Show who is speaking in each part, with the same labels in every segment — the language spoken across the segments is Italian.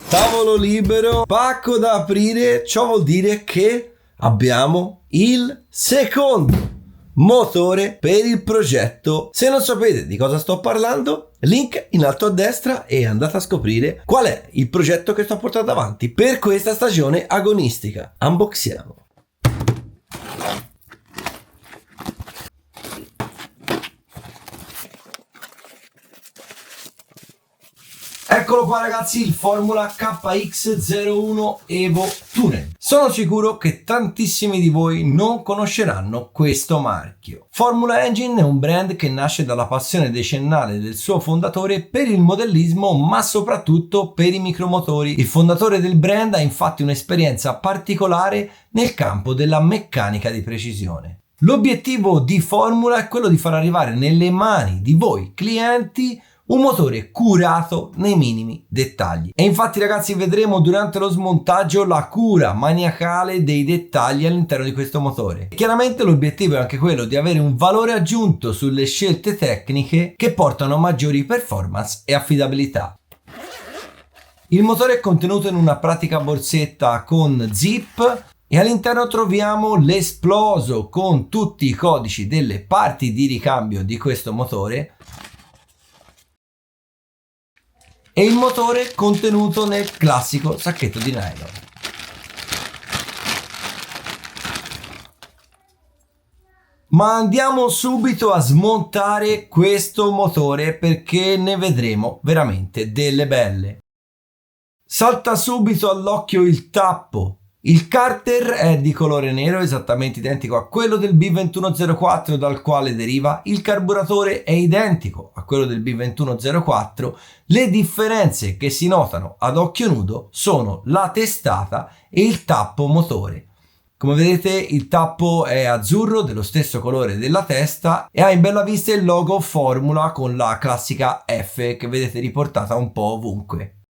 Speaker 1: Tavolo libero, pacco da aprire, ciò vuol dire che abbiamo il secondo motore per il progetto. Se non sapete di cosa sto parlando, link in alto a destra e andate a scoprire qual è il progetto che sto portando avanti per questa stagione agonistica. Unboxiamo. Eccolo qua ragazzi, il Formula KX01 Evo Touring. Sono sicuro che tantissimi di voi non conosceranno questo marchio. Formula Engine è un brand che nasce dalla passione decennale del suo fondatore per il modellismo, ma soprattutto per i micromotori. Il fondatore del brand ha infatti un'esperienza particolare nel campo della meccanica di precisione. L'obiettivo di Formula è quello di far arrivare nelle mani di voi clienti un motore curato nei minimi dettagli. E infatti ragazzi vedremo durante lo smontaggio la cura maniacale dei dettagli all'interno di questo motore. Chiaramente l'obiettivo è anche quello di avere un valore aggiunto sulle scelte tecniche che portano a maggiori performance e affidabilità. Il motore è contenuto in una pratica borsetta con zip e all'interno troviamo l'esploso con tutti i codici delle parti di ricambio di questo motore e il motore contenuto nel classico sacchetto di nylon. Ma andiamo subito a smontare questo motore perché ne vedremo veramente delle belle. Salta subito all'occhio il tappo. Il carter è di colore nero, esattamente identico a quello del B2104 dal quale deriva. Il carburatore è identico a quello del B2104. Le differenze che si notano ad occhio nudo sono la testata e il tappo motore. Come vedete il tappo è azzurro, dello stesso colore della testa, e ha in bella vista il logo Formula con la classica F che vedete riportata un po' ovunque.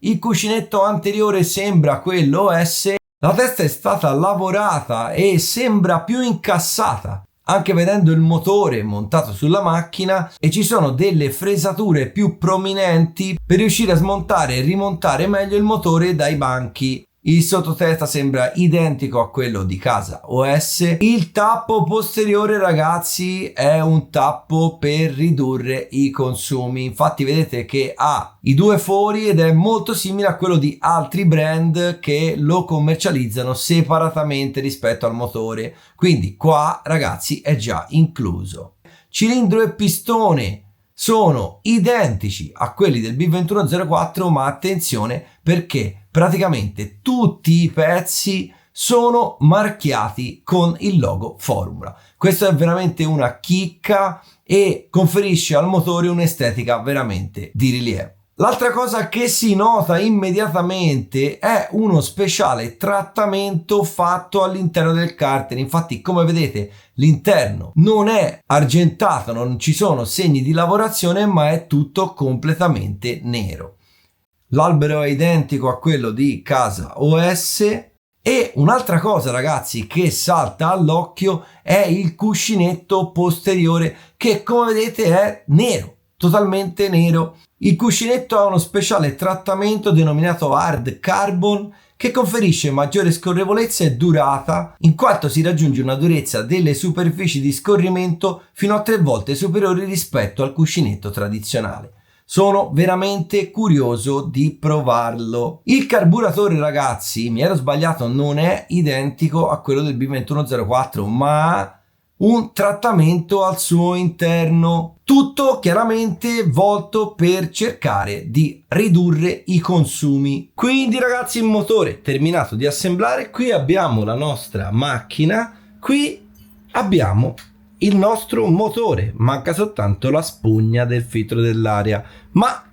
Speaker 1: Il cuscinetto anteriore sembra quello S. La testa è stata lavorata e sembra più incassata, anche vedendo il motore montato sulla macchina, e ci sono delle fresature più prominenti per riuscire a smontare e rimontare meglio il motore dai banchi. Il sottotesta sembra identico a quello di casa OS. Il tappo posteriore ragazzi è un tappo per ridurre i consumi, infatti vedete che ha i due fori ed è molto simile a quello di altri brand che lo commercializzano separatamente rispetto al motore, quindi qua ragazzi è già incluso. Cilindro e pistone sono identici a quelli del B2104, ma attenzione perché praticamente tutti i pezzi sono marchiati con il logo Formula. Questo è veramente una chicca e conferisce al motore un'estetica veramente di rilievo. L'altra cosa che si nota immediatamente è uno speciale trattamento fatto all'interno del carter. Infatti, come vedete, l'interno non è argentato, non ci sono segni di lavorazione, ma è tutto completamente nero. L'albero è identico a quello di casa OS. E un'altra cosa ragazzi che salta all'occhio è il cuscinetto posteriore che come vedete è nero, totalmente nero. Il cuscinetto ha uno speciale trattamento denominato Hard Carbon che conferisce maggiore scorrevolezza e durata, in quanto si raggiunge una durezza delle superfici di scorrimento fino a 3 volte superiori rispetto al cuscinetto tradizionale. Sono veramente curioso di provarlo. Il carburatore ragazzi, mi ero sbagliato, non è identico a quello del B2104, ma ha un trattamento al suo interno, tutto chiaramente volto per cercare di ridurre i consumi. Quindi ragazzi, il motore terminato di assemblare, qui abbiamo la nostra macchina, qui abbiamo il nostro motore, manca soltanto la spugna del filtro dell'aria, ma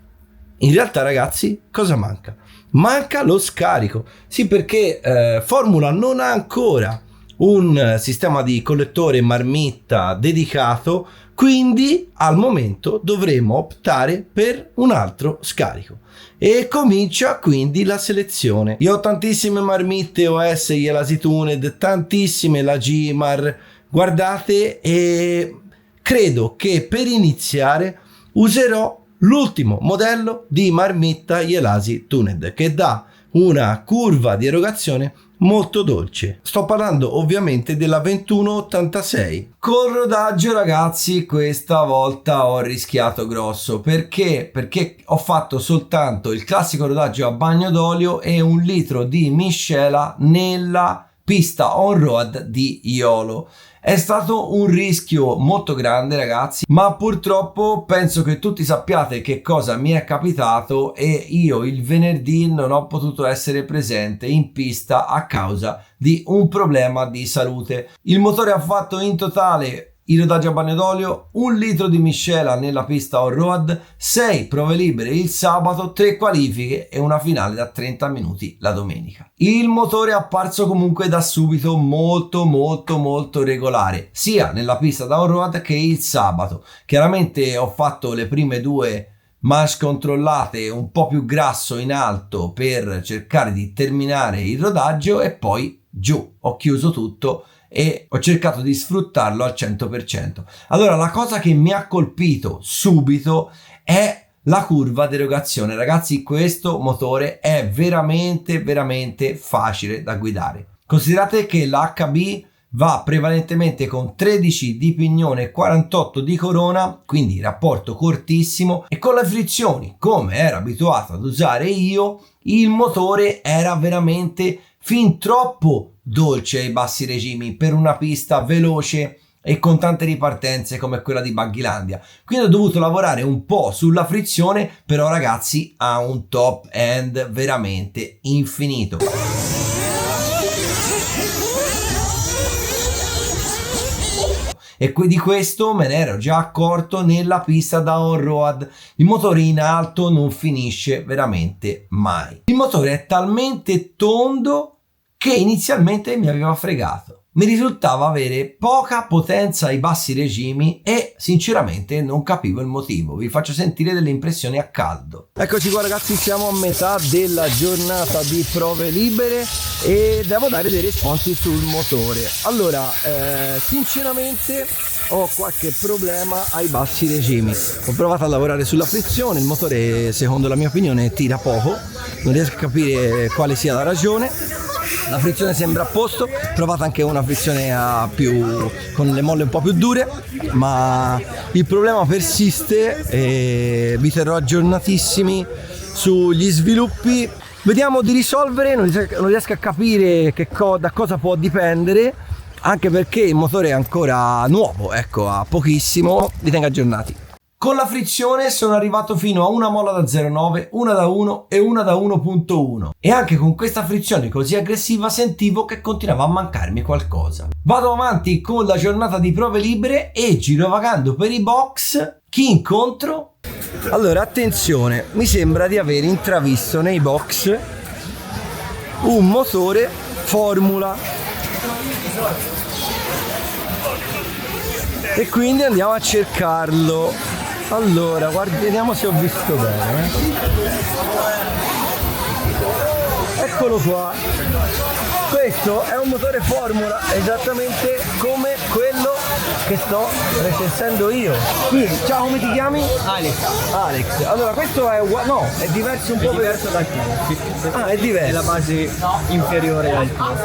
Speaker 1: in realtà ragazzi cosa manca? Manca lo scarico, sì, perché Formula non ha ancora un sistema di collettore marmitta dedicato, quindi al momento dovremo optare per un altro scarico e comincia quindi la selezione. Io ho tantissime marmitte OS, Elasi Tuned, tantissime la Gimar, guardate, e credo che per iniziare userò l'ultimo modello di marmitta Jelasi Tuned, che dà una curva di erogazione molto dolce. Sto parlando ovviamente della 2186. Col rodaggio, ragazzi, questa volta ho rischiato grosso. Perché ho fatto soltanto il classico rodaggio a bagno d'olio e 1 litro di miscela nella pista on-road di Jolo. È stato un rischio molto grande, ragazzi, ma purtroppo penso che tutti sappiate che cosa mi è capitato, e io il venerdì non ho potuto essere presente in pista a causa di un problema di salute. Il motore ha fatto in totale il rodaggio a bagno d'olio, 1 litro di miscela nella pista on-road, 6 prove libere il sabato, 3 qualifiche e una finale da 30 minuti la domenica. Il motore è apparso comunque da subito molto regolare, sia nella pista da on-road che il sabato. Chiaramente ho fatto le prime 2 manche controllate un po' più grasso in alto per cercare di terminare il rodaggio, e poi giù ho chiuso tutto e ho cercato di sfruttarlo al 100%. Allora, la cosa che mi ha colpito subito è la curva di erogazione. Ragazzi, questo motore è veramente facile da guidare. Considerate che l'HB va prevalentemente con 13 di pignone e 48 di corona, quindi rapporto cortissimo, e con le frizioni, come ero abituato ad usare io, il motore era veramente fin troppo dolce ai bassi regimi per una pista veloce e con tante ripartenze come quella di Buggylandia. Quindi ho dovuto lavorare un po' sulla frizione, però ragazzi ha un top end veramente infinito. E di questo me ne ero già accorto nella pista da on-road. Il motore in alto non finisce veramente mai. Il motore è talmente tondo che inizialmente mi aveva fregato. Mi risultava avere poca potenza ai bassi regimi e sinceramente non capivo il motivo. Vi faccio sentire delle impressioni a caldo. Eccoci qua, ragazzi, siamo a metà della giornata di prove libere e devo dare dei responsi sul motore. Allora, sinceramente ho qualche problema ai bassi regimi. Ho provato a lavorare sulla frizione, il motore secondo la mia opinione tira poco, non riesco a capire quale sia la ragione. La frizione sembra a posto, ho provato anche una frizione con le molle un po' più dure, ma il problema persiste e vi terrò aggiornatissimi sugli sviluppi. Vediamo di risolvere, non riesco a capire da cosa può dipendere, anche perché il motore è ancora nuovo, ecco, ha pochissimo. Vi tengo aggiornati. Con la frizione sono arrivato fino a una molla da 0,9, una da 1 e una da 1,1, e anche con questa frizione così aggressiva sentivo che continuava a mancarmi qualcosa. Vado avanti con la giornata di prove libere e girovagando per i box, chi incontro? Allora, attenzione, mi sembra di aver intravisto nei box un motore Formula e quindi andiamo a cercarlo. Allora, vediamo se ho visto bene. Eccolo qua. Questo è un motore Formula, esattamente come quello che sto recensendo io. Quindi, ciao, come ti chiami? Alex. Allora, questo è uguale, no, è diverso un po'.
Speaker 2: È diverso dal tuo.
Speaker 1: Ah, è diverso.
Speaker 2: È la base inferiore al tuo.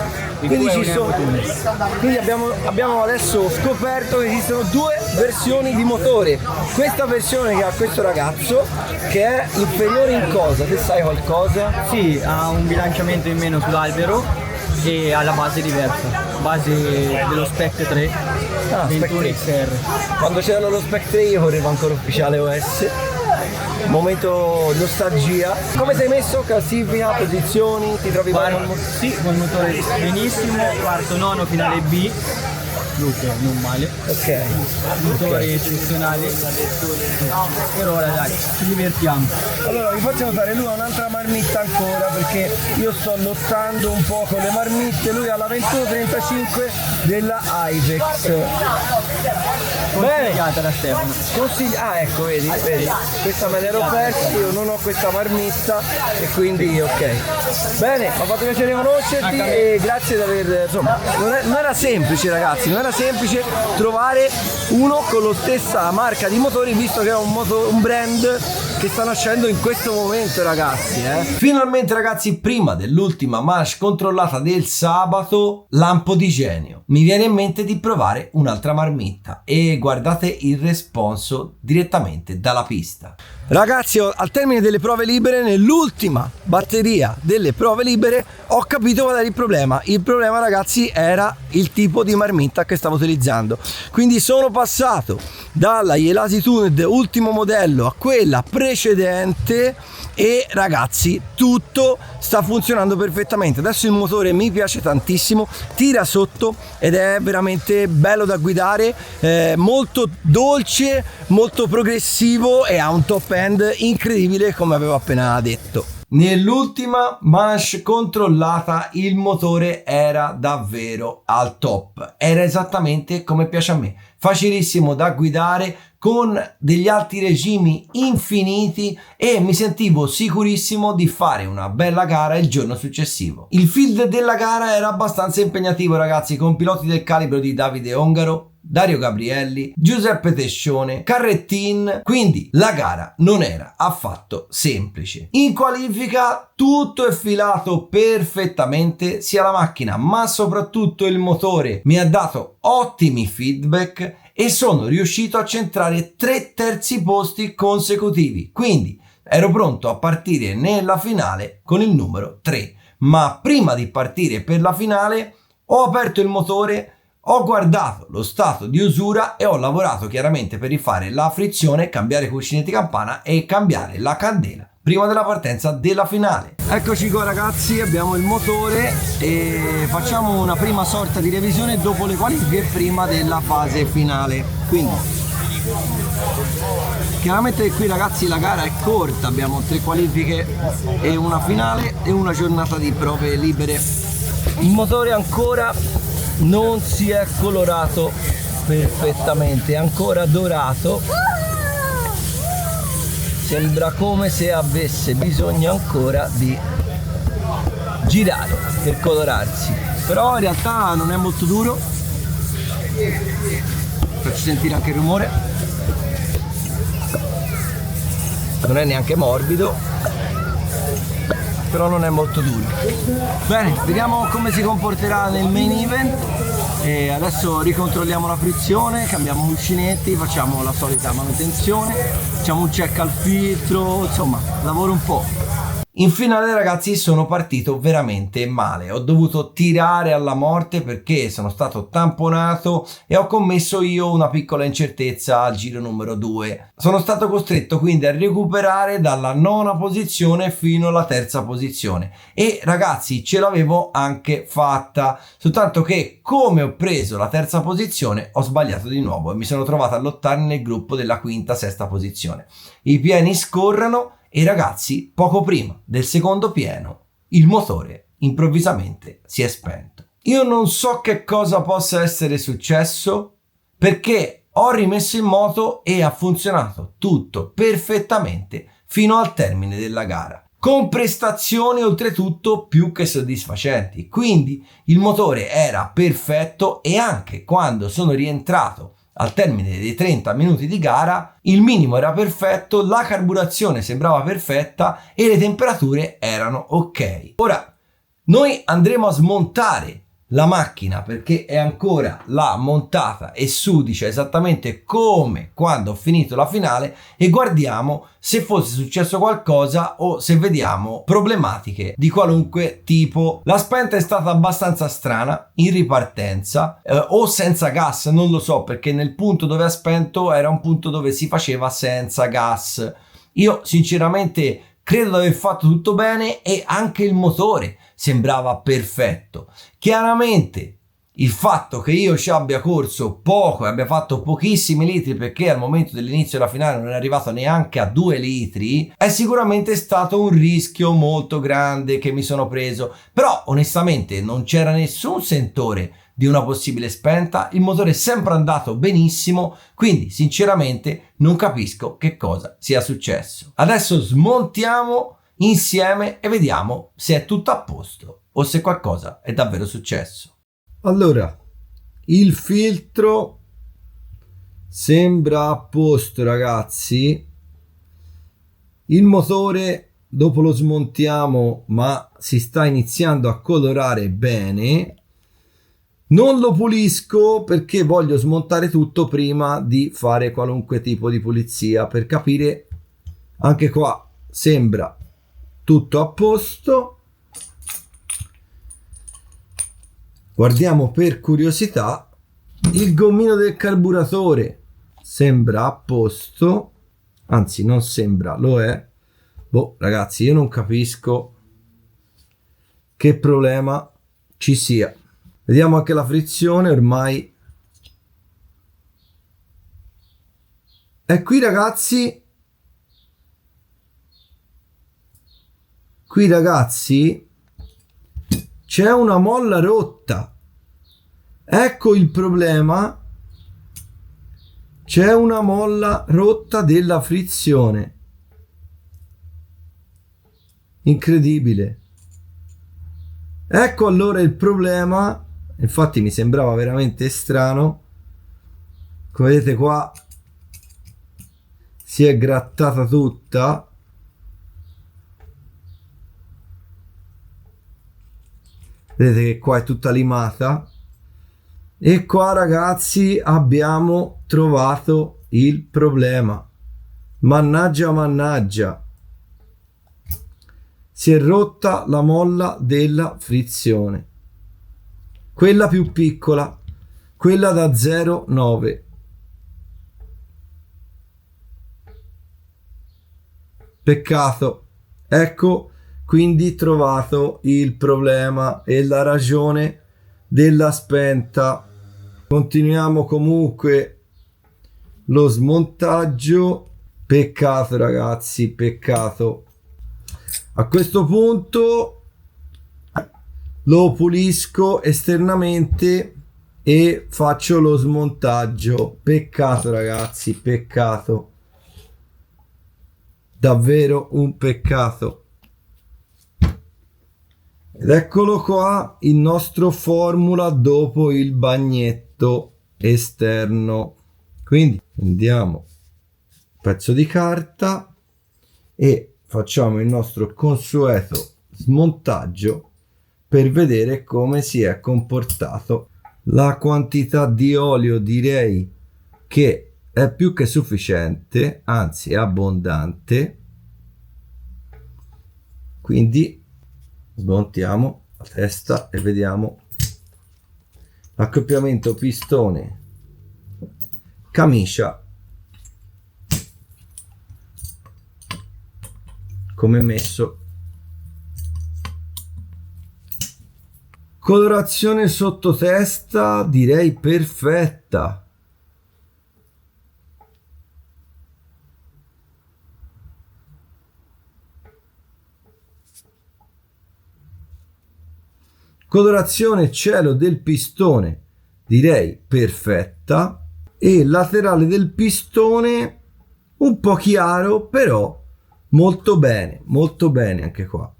Speaker 1: Quindi abbiamo adesso scoperto che esistono 2 versioni di motore. Questa versione che ha questo ragazzo, che è inferiore in cosa? Te sai qualcosa?
Speaker 2: Sì, ha un bilanciamento in meno sull'albero e ha la base diversa. Base dello Spec 3 21 XR.
Speaker 1: Quando c'era lo Spec 3 io correvo ancora ufficiale OS. Momento nostalgia. Come sei messo? Classifica, posizioni, ti trovi bene?
Speaker 2: Sì, con il motore benissimo, quarto, nono, finale B. Luca, non male.
Speaker 1: Ok.
Speaker 2: Motori eccezionali. Per ora dai, ci divertiamo.
Speaker 1: Allora vi faccio notare, lui ha un'altra marmitta ancora, perché io sto lottando un po' con le marmitte. Lui ha la 2135 della Ivex.
Speaker 2: Consigliata da Stefano.
Speaker 1: Ah, ecco, vedi, questa me l'ero persa, io non ho questa marmitta e quindi ok. Bene, mi ha fatto piacere conoscerti e grazie di aver, insomma, non era semplice, ragazzi, non era semplice trovare uno con la stessa marca di motori, visto che è un brand che sta nascendo in questo momento, ragazzi. Finalmente, ragazzi, prima dell'ultima manche controllata del sabato, lampo di genio, mi viene in mente di provare un'altra marmitta e guardate il responso direttamente dalla pista. Ragazzi, al termine delle prove libere, nell'ultima batteria delle prove libere, ho capito qual era il problema. Il problema, ragazzi, era il tipo di marmitta che stavo utilizzando. Quindi sono passato dalla Jelasi Tuned ultimo modello a quella precedente e, ragazzi, tutto sta funzionando perfettamente. Adesso il motore mi piace tantissimo, tira sotto ed è veramente bello da guidare, molto dolce, molto progressivo e ha un top end incredibile, come avevo appena detto. Nell'ultima manche controllata il motore era davvero al top, era esattamente come piace a me, facilissimo da guidare, con degli alti regimi infiniti, e mi sentivo sicurissimo di fare una bella gara il giorno successivo. Il field della gara era abbastanza impegnativo, ragazzi, con piloti del calibro di Davide Ongaro, Dario Gabrielli, Giuseppe Tescione, Carrettin, quindi la gara non era affatto semplice. In qualifica tutto è filato perfettamente, sia la macchina ma soprattutto il motore mi ha dato ottimi feedback e sono riuscito a centrare 3 terzi posti consecutivi, quindi ero pronto a partire nella finale con il numero 3. Ma prima di partire per la finale ho aperto il motore, ho guardato lo stato di usura e ho lavorato chiaramente per rifare la frizione, cambiare cuscinetti campana e cambiare la candela prima della partenza della finale. Eccoci qua, ragazzi, abbiamo il motore e facciamo una prima sorta di revisione dopo le qualifiche prima della fase finale. Quindi chiaramente qui, ragazzi, la gara è corta, abbiamo 3 qualifiche e una finale e una giornata di prove libere. Il motore ancora non si è colorato perfettamente, è ancora dorato, sembra come se avesse bisogno ancora di girare per colorarsi, però in realtà non è molto duro. Faccio sentire anche il rumore, non è neanche morbido, però non è molto duro. Bene, vediamo come si comporterà nel main event. E adesso ricontrolliamo la frizione, cambiamo cuscinetti, facciamo la solita manutenzione, facciamo un check al filtro, insomma lavoro un po'. In finale, ragazzi, sono partito veramente male, ho dovuto tirare alla morte perché sono stato tamponato e ho commesso io una piccola incertezza al giro numero 2. Sono stato costretto quindi a recuperare dalla 9ª posizione fino alla 3ª posizione e, ragazzi, ce l'avevo anche fatta, soltanto che come ho preso la 3ª posizione ho sbagliato di nuovo e mi sono trovato a lottare nel gruppo della 5ª, 6ª posizione. I pieni scorrono e, ragazzi, poco prima del secondo pieno il motore improvvisamente si è spento. Io non so che cosa possa essere successo perché ho rimesso in moto e ha funzionato tutto perfettamente fino al termine della gara, con prestazioni oltretutto più che soddisfacenti. Quindi il motore era perfetto e anche quando sono rientrato al termine dei 30 minuti di gara il minimo era perfetto, la carburazione sembrava perfetta e le temperature erano ok. Ora noi andremo a smontare la macchina perché è ancora là montata e sudicia esattamente come quando ho finito la finale e guardiamo se fosse successo qualcosa o se vediamo problematiche di qualunque tipo. La spenta è stata abbastanza strana in ripartenza o senza gas, non lo so, perché nel punto dove ha spento era un punto dove si faceva senza gas. Io sinceramente credo di aver fatto tutto bene e anche il motore sembrava perfetto. Chiaramente il fatto che io ci abbia corso poco e abbia fatto pochissimi litri, perché al momento dell'inizio della finale non è arrivato neanche a 2 litri, è sicuramente stato un rischio molto grande che mi sono preso, però onestamente non c'era nessun sentore di una possibile spenta, il motore è sempre andato benissimo, quindi sinceramente non capisco che cosa sia successo. Adesso smontiamo insieme e vediamo se è tutto a posto o se qualcosa è davvero successo. Allora, il filtro sembra a posto, ragazzi. Il motore dopo lo smontiamo, ma si sta iniziando a colorare bene. Non lo pulisco perché voglio smontare tutto prima di fare qualunque tipo di pulizia, per capire. Anche qua sembra tutto a posto. Guardiamo per curiosità. Il gommino del carburatore sembra a posto, anzi non sembra, lo è. Boh, ragazzi, io non capisco che problema ci sia. Vediamo anche la frizione, ormai. E qui ragazzi, c'è una molla rotta. Ecco il problema. C'è una molla rotta della frizione. Incredibile. Ecco allora il problema. Infatti mi sembrava veramente strano. Come vedete qua si è grattata tutta. Vedete che qua è tutta limata. E qua ragazzi abbiamo trovato il problema. Mannaggia, mannaggia. Si è rotta la molla della frizione. Quella più piccola, quella da 0,9. Peccato. Ecco quindi trovato il problema e la ragione della spenta. Continuiamo comunque lo smontaggio. Peccato ragazzi, peccato. A questo punto lo pulisco esternamente e faccio lo smontaggio. Peccato ragazzi, peccato. Davvero un peccato. Ed eccolo qua il nostro formula dopo il bagnetto esterno. Quindi prendiamo un pezzo di carta e facciamo il nostro consueto smontaggio per vedere come si è comportato. La quantità di olio direi che è più che sufficiente, anzi è abbondante. Quindi smontiamo la testa e vediamo l'accoppiamento pistone camicia come messo. Colorazione sottotesta direi perfetta. Colorazione cielo del pistone direi perfetta, e laterale del pistone un po' chiaro, però molto bene anche qua.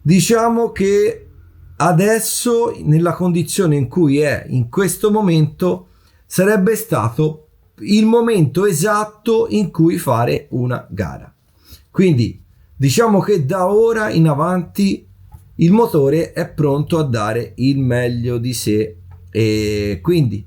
Speaker 1: Diciamo che adesso, nella condizione in cui è in questo momento, sarebbe stato il momento esatto in cui fare una gara. Quindi diciamo che da ora in avanti il motore è pronto a dare il meglio di sé, e quindi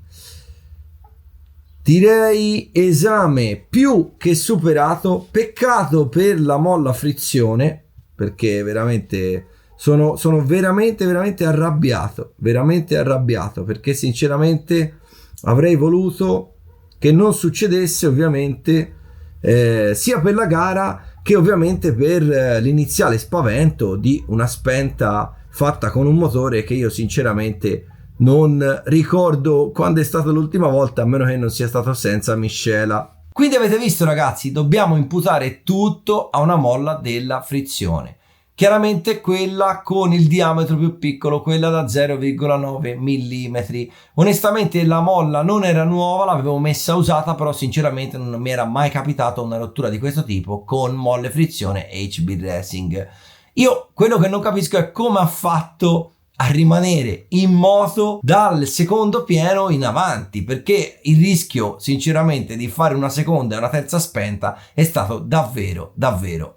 Speaker 1: direi esame più che superato. Peccato per la molla frizione, perché veramente sono veramente arrabbiato, perché sinceramente avrei voluto che non succedesse, ovviamente, sia per la gara che ovviamente per l'iniziale spavento di una spenta fatta con un motore che io sinceramente non ricordo quando è stata l'ultima volta, a meno che non sia stato senza miscela. Quindi avete visto ragazzi, dobbiamo imputare tutto a una molla della frizione. Chiaramente quella con il diametro più piccolo, quella da 0,9 mm. Onestamente la molla non era nuova, l'avevo messa usata, però sinceramente non mi era mai capitato una rottura di questo tipo con molle frizione HB Racing. Io quello che non capisco è come ha fatto a rimanere in moto dal secondo pieno in avanti, perché il rischio sinceramente di fare una seconda e una terza spenta è stato davvero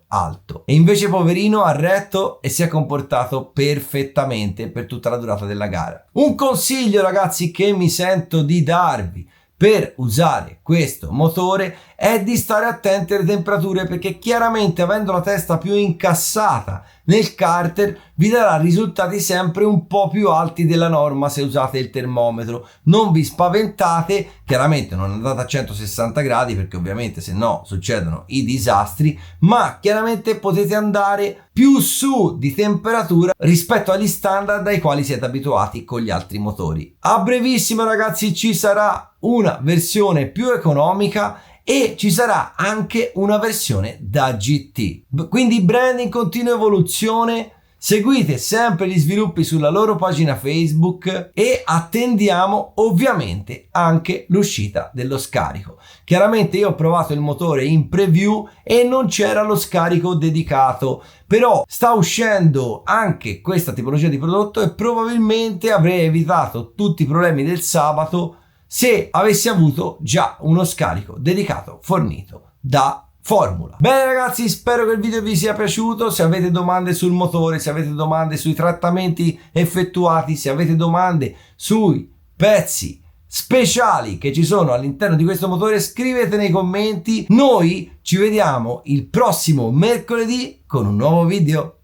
Speaker 1: alto. E invece poverino ha retto e si è comportato perfettamente per tutta la durata della gara. Un consiglio, ragazzi, che mi sento di darvi per usare questo motore è di stare attenti alle temperature, perché chiaramente avendo la testa più incassata nel carter vi darà risultati sempre un po' più alti della norma se usate il termometro. Non vi spaventate, chiaramente non andate a 160 gradi perché ovviamente se no succedono i disastri, ma chiaramente potete andare più su di temperatura rispetto agli standard ai quali siete abituati con gli altri motori. A brevissimo, ragazzi, ci sarà una versione più economica e ci sarà anche una versione da GT. Quindi brand in continua evoluzione. Seguite sempre gli sviluppi sulla loro pagina Facebook e attendiamo ovviamente anche l'uscita dello scarico. Chiaramente io ho provato il motore in preview e non c'era lo scarico dedicato, però sta uscendo anche questa tipologia di prodotto e probabilmente avrei evitato tutti i problemi del sabato se avessi avuto già uno scarico dedicato fornito da Formula. Bene ragazzi, spero che il video vi sia piaciuto. Se avete domande sul motore, se avete domande sui trattamenti effettuati, se avete domande sui pezzi speciali che ci sono all'interno di questo motore, scrivete nei commenti. Noi ci vediamo il prossimo mercoledì con un nuovo video.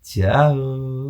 Speaker 1: Ciao!